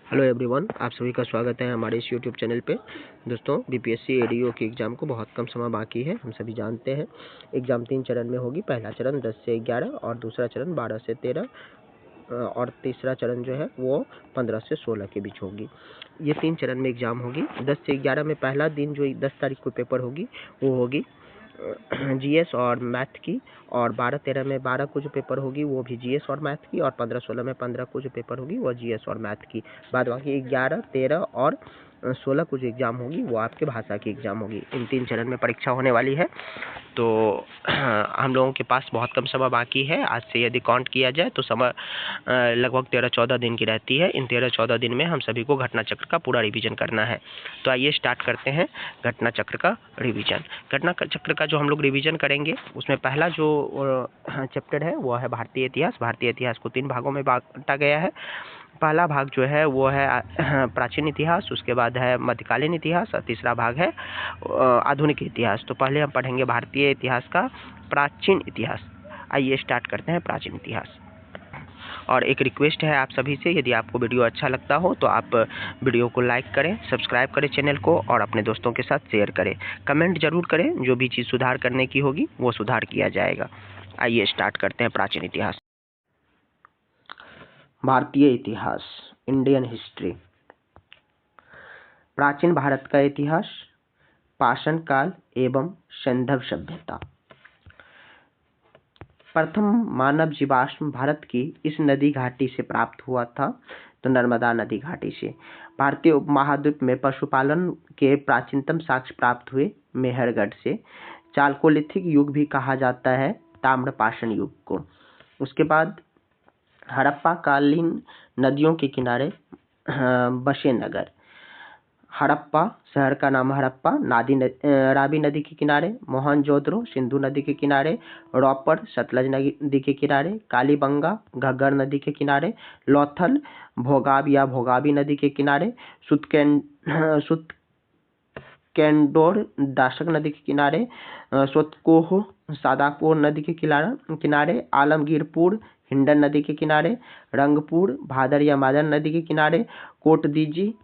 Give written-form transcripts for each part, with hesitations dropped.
Hello everyone, आप सभी का स्वागत है हमारे इस यूट्यूब चैनल पे। दोस्तों, बीपीएससी एडीओ के एग्ज़ाम को बहुत कम समय बाकी है। हम सभी जानते हैं एग्ज़ाम 3 चरण में होगी। पहला चरण 10 से 11 और दूसरा चरण 12 से 13 और तीसरा चरण जो है वो 15 से 16 के बीच होगी। ये 3 चरण में एग्ज़ाम होगी। 10 से 11 में पहला दिन जो 10 तारीख को पेपर होगी वो होगी जीएस और मैथ की, और 12-13 में 12 को जो पेपर होगी वो भी जीएस और मैथ की, और 15-16 में 15 को जो पेपर होगी वो जीएस और मैथ की। बाद बाकी 11, 13 और 16 को जो एग्ज़ाम होगी वो आपके भाषा की एग्ज़ाम होगी। इन 3 चरण में परीक्षा होने वाली है। तो हम लोगों के पास बहुत कम समय बाकी है। आज से यदि काउंट किया जाए तो समय लगभग 13-14 दिन की रहती है। इन 13-14 दिन में हम सभी को घटना चक्र का पूरा रिवीजन करना है। तो आइए स्टार्ट करते हैं घटना चक्र का रिवीजन। घटना चक्र का जो हम लोग रिवीजन करेंगे उसमें पहला जो चैप्टर है वो है भारतीय इतिहास। भारतीय इतिहास को 3 भागों में बांटा गया है। पहला भाग जो है वो है प्राचीन इतिहास, उसके बाद है मध्यकालीन इतिहास और तीसरा भाग है आधुनिक इतिहास। तो पहले हम पढ़ेंगे भारतीय इतिहास का प्राचीन इतिहास। आइए स्टार्ट करते हैं प्राचीन इतिहास। और एक रिक्वेस्ट है आप सभी से, यदि आपको वीडियो अच्छा लगता हो तो आप वीडियो को लाइक करें, सब्सक्राइब करें चैनल को और अपने दोस्तों के साथ शेयर करें। कमेंट जरूर करें, जो भी चीज़ सुधार करने की होगी वो सुधार किया जाएगा। आइए स्टार्ट करते हैं प्राचीन इतिहास। भारतीय इतिहास, इंडियन हिस्ट्री। प्राचीन भारत का इतिहास, पाषाण काल एवं सैंधव सभ्यता। प्रथम मानव जीवाश्म भारत की इस नदी घाटी से प्राप्त हुआ था, तो नर्मदा नदी घाटी से। भारतीय उपमहाद्वीप में पशुपालन के प्राचीनतम साक्ष्य प्राप्त हुए मेहरगढ़ से। चालकोलिथिक युग भी कहा जाता है ताम्रपाषाण युग को। उसके बाद हड़प्पा कालीन नदियों के किनारे बसे नगर। हड़प्पा शहर का नाम हड़प्पा, रावी नदी के किनारे, मोहनजोदड़ो सिंधु नदी के किनारे, रोपड़ सतलज नदी के किनारे, कालीबंगा घग्गर नदी के किनारे, लोथल भोगाब या भोगाबी नदी के किनारे, सुतकेंडोर दाशक नदी के किनारे, सोतकोह सादाकोर नदी के किनारे, आलमगीरपुर हिंडन नदी के किनारे, रंगपुर भादर या मादर नदी के किनारे, कोटदीजी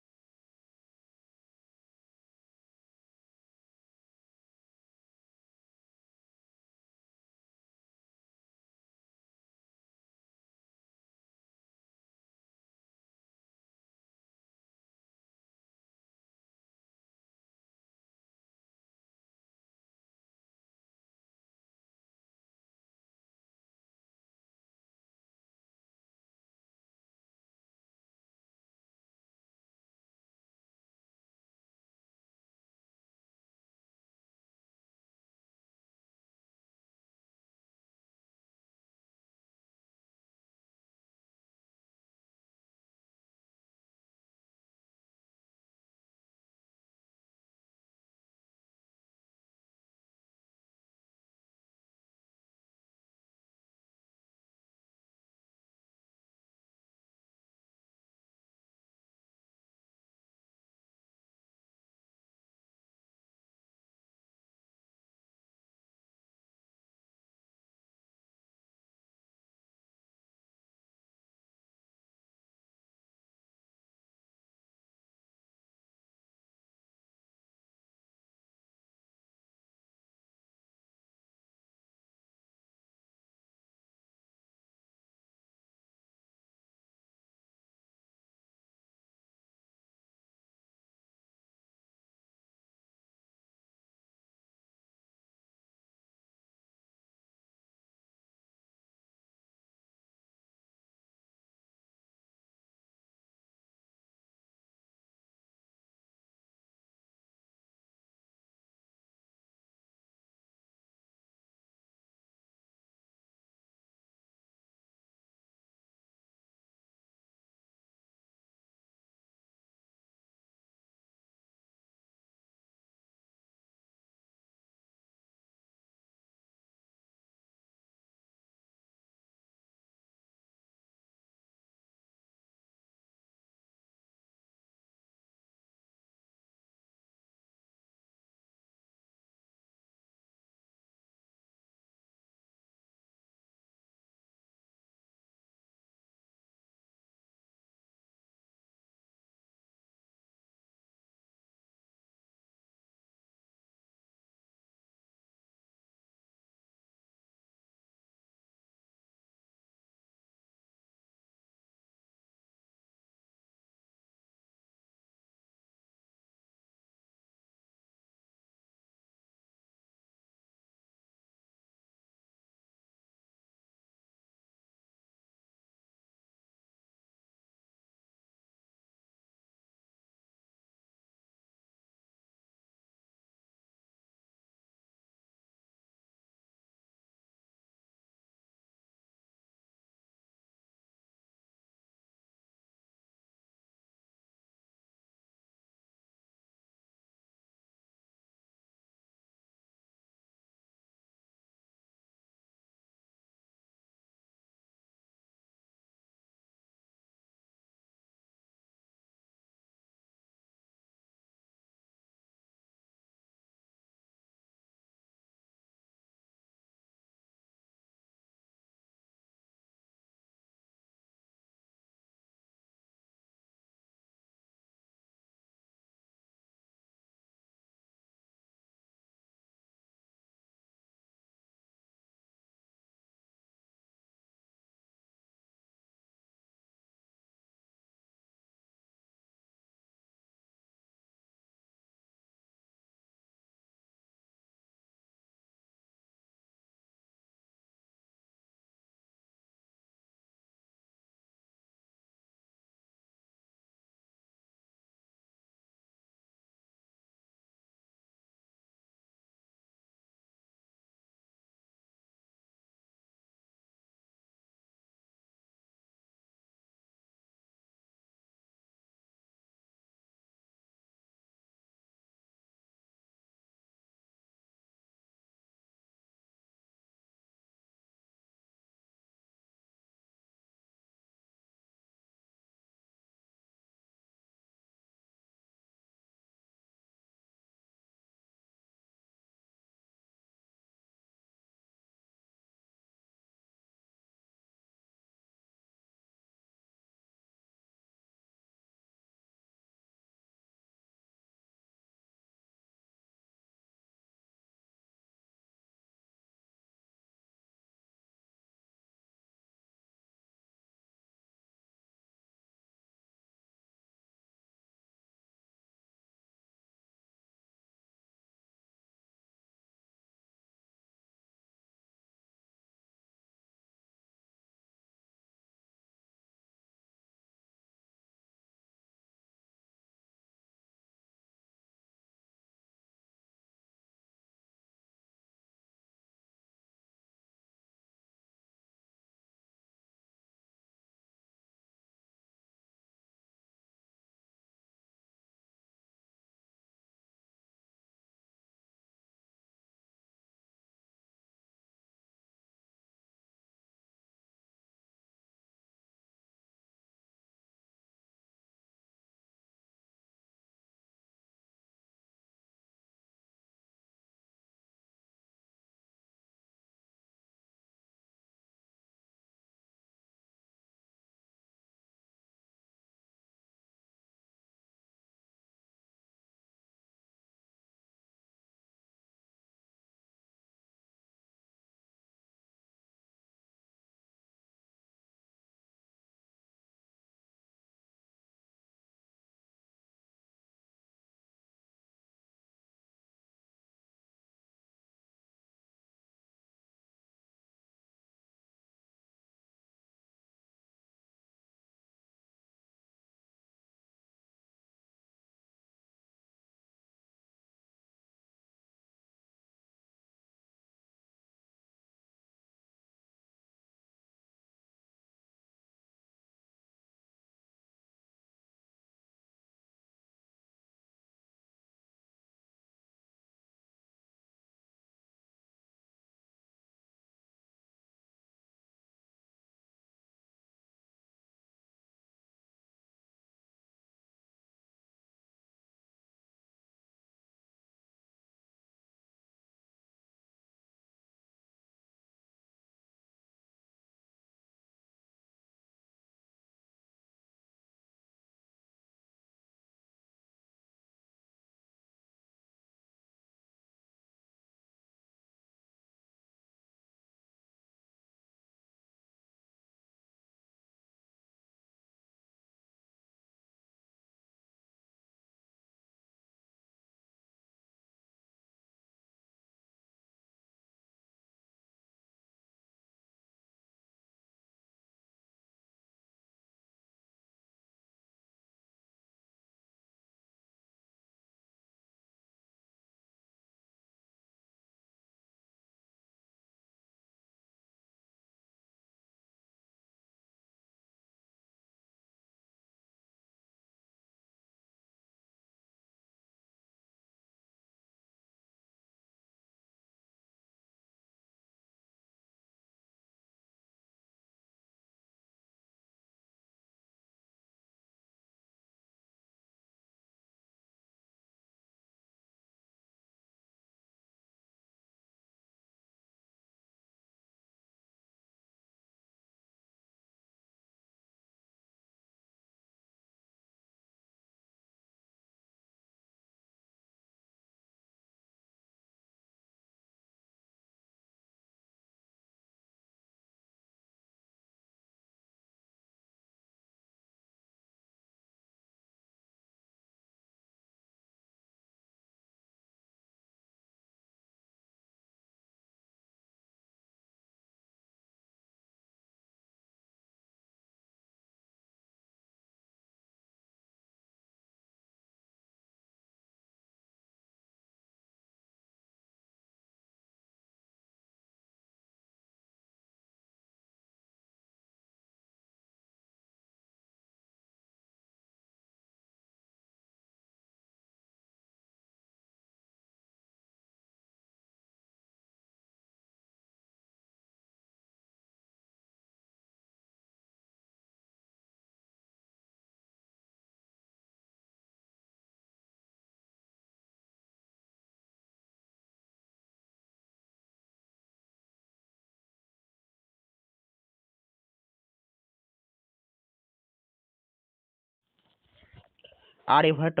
आर्यभट्ट,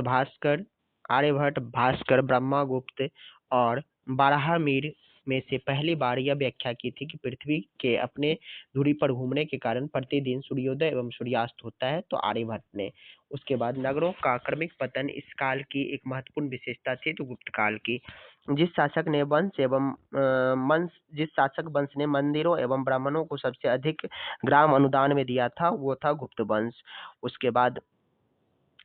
भास्कर, ब्रह्मगुप्त और बारहमीर में से पहली बार यह व्याख्या की थी कि पृथ्वी के अपने धुरी पर घूमने के कारण प्रतिदिन सूर्योदय एवं सूर्यास्त होता है, तो आर्यभट्ट ने। उसके बाद नगरों का क्रमिक पतन इस काल की एक महत्वपूर्ण विशेषता थी, तो गुप्त काल की। जिस शासक वंश ने मंदिरों एवं ब्राह्मणों को सबसे अधिक ग्राम अनुदान में दिया था, वो था गुप्त वंश। उसके बाद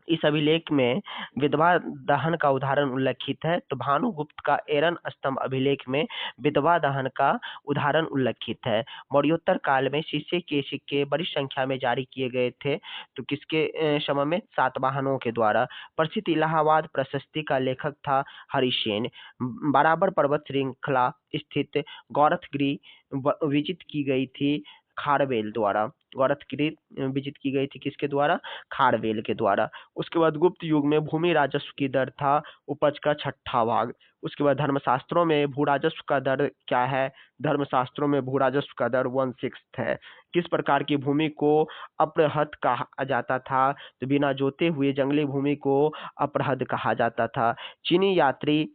इस अभिलेख में विधवा दहन का उदाहरण उल्लेखित है, तो भानुगुप्त का एरन स्तंभ अभिलेख में विधवा दहन का उदाहरण उल्लेखित है। मौर्योत्तर काल में शीशे के सिक्के बड़ी संख्या में जारी किए गए थे, तो किसके समय में? सातवाहनों के द्वारा। प्रसिद्ध इलाहाबाद प्रशस्ति का लेखक था हरिसेन। बराबर पर्वत श्रृंखला स्थित गौरथगिरी विजित की गई थी खारवेल द्वारा। गौरथगिरी विजित की गई थी किसके द्वारा? खारवेल के द्वारा। उसके बाद गुप्त युग में भूमि राजस्व की दर था उपज का 6ठा भाग। उसके बाद धर्मशास्त्रों में भू राजस्व का दर क्या है? धर्मशास्त्रों में भू राजस्व का दर 1/6 है। किस प्रकार की भूमि को अपृहत कहा जाता था? तो बिना जोते हुए जंगली भूमि को अपृहत कहा जाता था। चीनी यात्री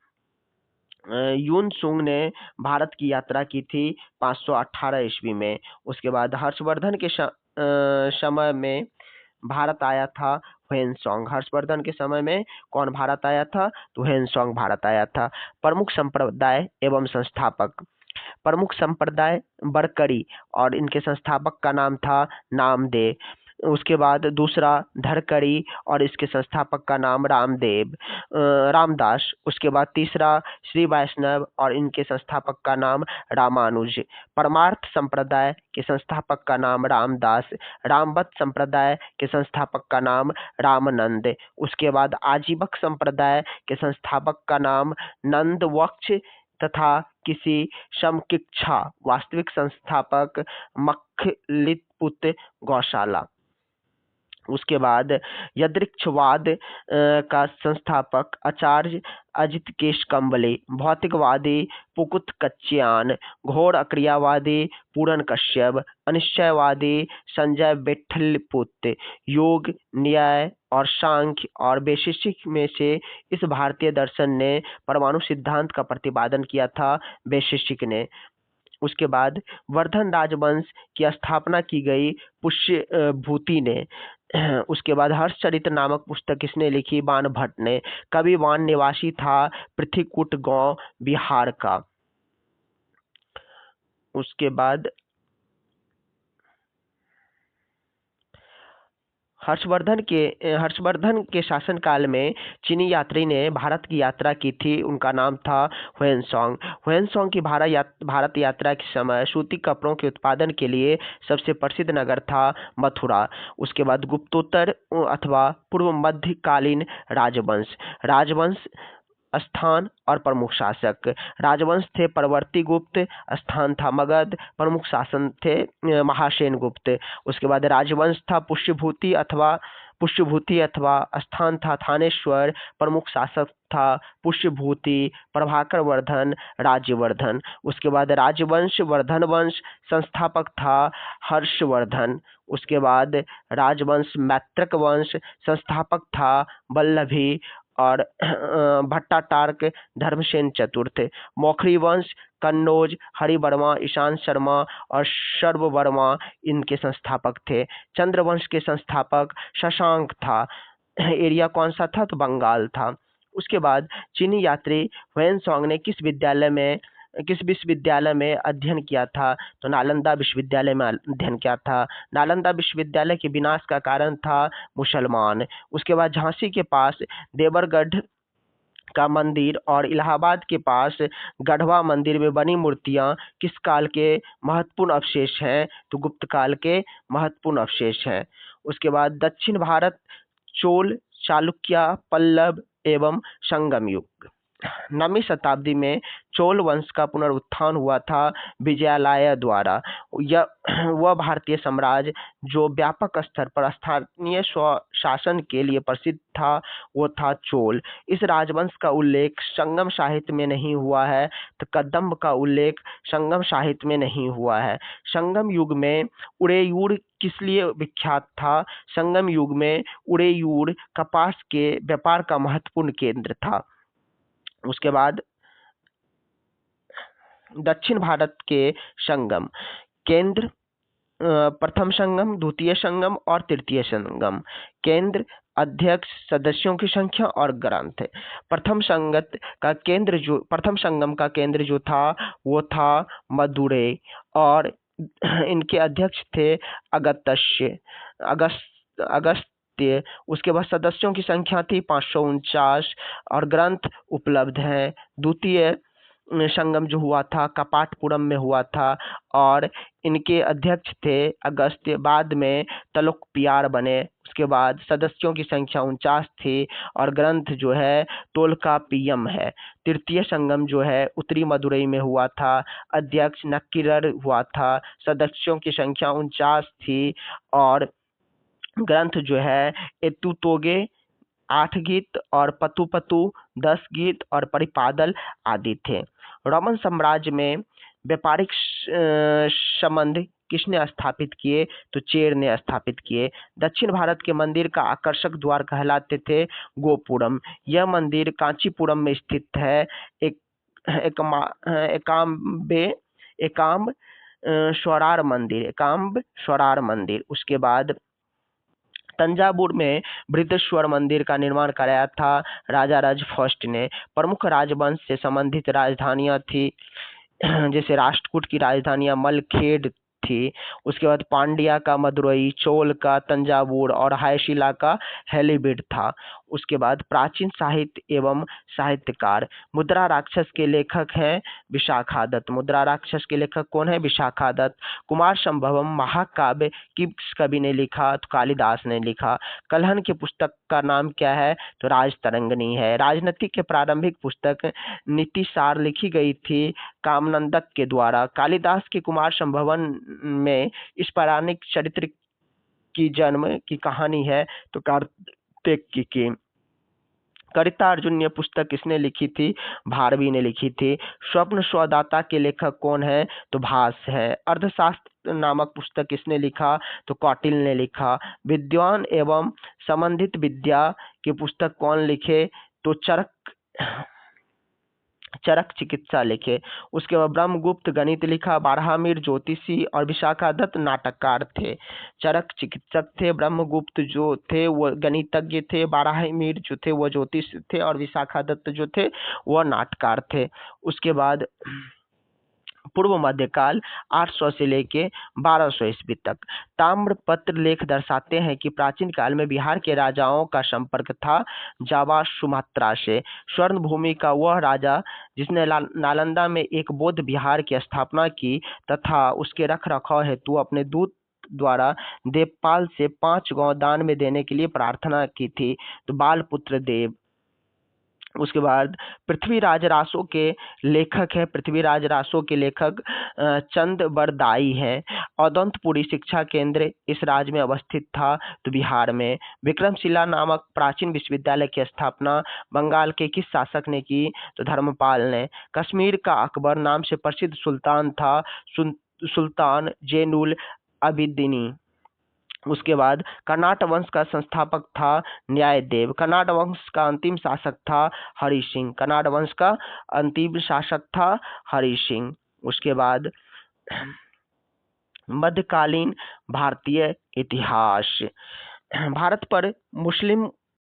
यून सुंग ने भारत की यात्रा की थी 518 ईस्वी में। उसके बाद हर्षवर्धन के समय में भारत आया था ह्वेनसांग। हर्षवर्धन के समय में कौन भारत आया था? तो ह्वेनसांग भारत आया था। प्रमुख संप्रदाय एवं संस्थापक। प्रमुख संप्रदाय बरकरी और इनके संस्थापक का नाम था नामदेव। उसके बाद दूसरा धरकरी और इसके संस्थापक का नाम रामदास। उसके बाद तीसरा श्री वैष्णव और इनके संस्थापक का नाम रामानुज। परमार्थ संप्रदाय के संस्थापक का नाम रामदास। रामवत संप्रदाय के संस्थापक का नाम रामानंद। उसके बाद आजीवक संप्रदाय के संस्थापक का नाम नंदवक्ष तथा किसी समकक्ष वास्तविक संस्थापक मखलितपुत गौशाला। उसके बाद यदृच्छवाद का संस्थापक आचार्य अजितकेश कंबले। भौतिकवादी पुकुत कच्यान। घोर अक्रियावादी पूरन कश्यप। अनिश्चयवादी संजय विठलपुत। योग, न्याय और सांख्य और वैशेषिक में से इस भारतीय दर्शन ने परमाणु सिद्धांत का प्रतिपादन किया था, वैशेषिक ने। उसके बाद वर्धन राजवंश की स्थापना की गई पुष्यभूति ने। उसके बाद हर्षचरित्र नामक पुस्तक किसने लिखी? बाणभट्ट ने। कवि बाण निवासी था पृथ्वीकूट गांव बिहार का। उसके बाद हर्षवर्धन के शासनकाल में चीनी यात्री ने भारत की यात्रा की थी, उनका नाम था ह्वेनसांग। ह्वेनसांग की भारत यात्रा के समय सूती कपड़ों के उत्पादन के लिए सबसे प्रसिद्ध नगर था मथुरा। उसके बाद गुप्तोत्तर अथवा पूर्व मध्यकालीन राजवंश स्थान और प्रमुख शासक। राजवंश थे परवर्ती गुप्त, स्थान था मगध, प्रमुख शासन थे महासेन गुप्त। उसके बाद राजवंश था पुष्यभूति अथवा स्थान था थानेश्वर, प्रमुख शासक था पुष्यभूति प्रभाकर वर्धन राज्यवर्धन। उसके बाद राजवंश वर्धन वंश, संस्थापक था हर्षवर्धन। उसके बाद राजवंश मैत्रक वंश, संस्थापक था वल्लभी और भट्टाटार्क धर्मसेन चतुर्थ। मौखरी वंश कन्नौज, हरिवर्मा, ईशान शर्मा और सर्ववर्मा इनके संस्थापक थे। चंद्रवंश के संस्थापक शशांक था। एरिया कौन सा था? तो बंगाल था। उसके बाद चीनी यात्री ह्वेनसांग ने किस विश्वविद्यालय में अध्ययन किया था? तो नालंदा विश्वविद्यालय में अध्ययन किया था। नालंदा विश्वविद्यालय के विनाश का कारण था मुसलमान। उसके बाद झांसी के पास देवरगढ़ का मंदिर और इलाहाबाद के पास गढ़वा मंदिर में बनी मूर्तियां किस काल के महत्वपूर्ण अवशेष हैं? तो गुप्त काल के महत्वपूर्ण अवशेष हैं। उसके बाद दक्षिण भारत चोल, चालुक्य, पल्लव एवं संगम युग। 9वीं शताब्दी में चोल वंश का पुनरुत्थान हुआ था विजयालय द्वारा। यह वह भारतीय साम्राज्य जो व्यापक स्तर पर स्थानीय स्वशासन के लिए प्रसिद्ध था, वो था चोल। इस राजवंश का उल्लेख संगम साहित्य में नहीं हुआ है, तो कदंब का उल्लेख संगम साहित्य में नहीं हुआ है। संगम युग में उरेयूर किस लिए विख्यात था? संगम युग में उरेयूर कपास के व्यापार का महत्वपूर्ण केंद्र था। उसके बाद दक्षिण भारत के संगम केंद्र, प्रथम संगम, द्वितीय संगम और तृतीय संगम। केंद्र, अध्यक्ष, सदस्यों की संख्या और ग्रंथ। प्रथम संगम का केंद्र जो था वो था मदुरै और इनके अध्यक्ष थे अगस्त्य। उसके बाद सदस्यों की संख्या थी 549 और ग्रंथ उपलब्ध हैं। द्वितीय संगम जो हुआ था कपाटपुरम में हुआ था और इनके अध्यक्ष थे अगस्त्य, बाद में तलुकपियार बने। उसके बाद सदस्यों की संख्या 49 थी और ग्रंथ जो है तोल्कापियम है। तृतीय संगम जो है उत्तरी मदुरई में हुआ था, अध्यक्ष नक्किरर हुआ था, सदस्यों की संख्या 49 थी और ग्रंथ जो है एतुतोगे 8 गीत और पतु 10 गीत और परिपादल आदि थे। रोमन साम्राज्य में व्यापारिक संबंध किसने स्थापित किए? तो चेर ने स्थापित किए। दक्षिण भारत के मंदिर का आकर्षक द्वार कहलाते थे गोपुरम। यह मंदिर कांचीपुरम में स्थित है। एकाम्ब स्वरार मंदिर। उसके बाद तंजावुर में बृहदेश्वर मंदिर का निर्माण कराया था राजाराज फर्स्ट ने। प्रमुख राजवंश से संबंधित राजधानियां थी, जैसे राष्ट्रकूट की राजधानियां मलखेड थी। उसके बाद पांड्या का मदुरई, चोल का तंजावुर और हायशिला का हेलीबीड था। उसके बाद प्राचीन साहित्य एवं साहित्यकार। मुद्रा राक्षस के लेखक हैं विशाखादत्त। मुद्रा राक्षस के लेखक कौन है? विशाखादत्त। कुमार संभवम महाकाव्य किस कवि ने लिखा? तो कालिदास ने लिखा। कल्हन की पुस्तक का नाम क्या है? तो राजतरंगिणी है। राजनीति के प्रारंभिक पुस्तक नीतिसार लिखी गई थी कामनंदक के द्वारा। कालिदास के कुमार संभवन में इस पौराणिक चरित्र की जन्म की कहानी है तो कार्तिकेय की। कविता अर्जुन पुस्तक किसने लिखी थी? भारवी ने लिखी थी। स्वप्न स्वदाता के लेखक कौन है? तो भास है। अर्थशास्त्र नामक पुस्तक किसने लिखा? तो कौटिल्य ने लिखा। विद्वान एवं संबंधित विद्या की पुस्तक कौन लिखे? तो चरक चिकित्सा लिखे। उसके बाद ब्रह्मगुप्त गणित लिखा। बारहमीर ज्योतिषी और विशाखादत्त नाटककार थे। चरक चिकित्सक थे, ब्रह्मगुप्त जो थे वो गणितज्ञ थे, बारहमीर जो थे वो ज्योतिष थे और विशाखादत्त जो थे वो नाटककार थे। उसके बाद पूर्व मध्यकाल 800 से लेके 1200 ईस्वी तक। ताम्रपत्र लेख दर्शाते हैं कि प्राचीन काल में बिहार के राजाओं का संपर्क था जावा सुमात्रा से। स्वर्ण भूमि का वह राजा जिसने नालंदा में एक बौद्ध विहार की स्थापना की तथा उसके रख रखाव हेतु अपने दूत द्वारा देवपाल से 5 गांव दान में देने के लिए प्रार्थना की थी, तो बालपुत्र देव। उसके बाद पृथ्वीराज रासो के लेखक है। पृथ्वीराज रासो के लेखक चंद बरदाई है। औदंतपुरी शिक्षा केंद्र इस राज्य में अवस्थित था, तो बिहार में। विक्रमशिला नामक प्राचीन विश्वविद्यालय की स्थापना बंगाल के किस शासक ने की? तो धर्मपाल ने। कश्मीर का अकबर नाम से प्रसिद्ध सुल्तान था सुल्तान जैनुल अबिदीनी। उसके बाद कर्नाट वंश का संस्थापक था न्यायदेव। कर्नाट वंश का अंतिम शासक था हरि सिंह। कर्नाट वंश का अंतिम शासक था हरि सिंह। उसके बाद मध्यकालीन भारतीय इतिहास। भारत पर मुस्लिम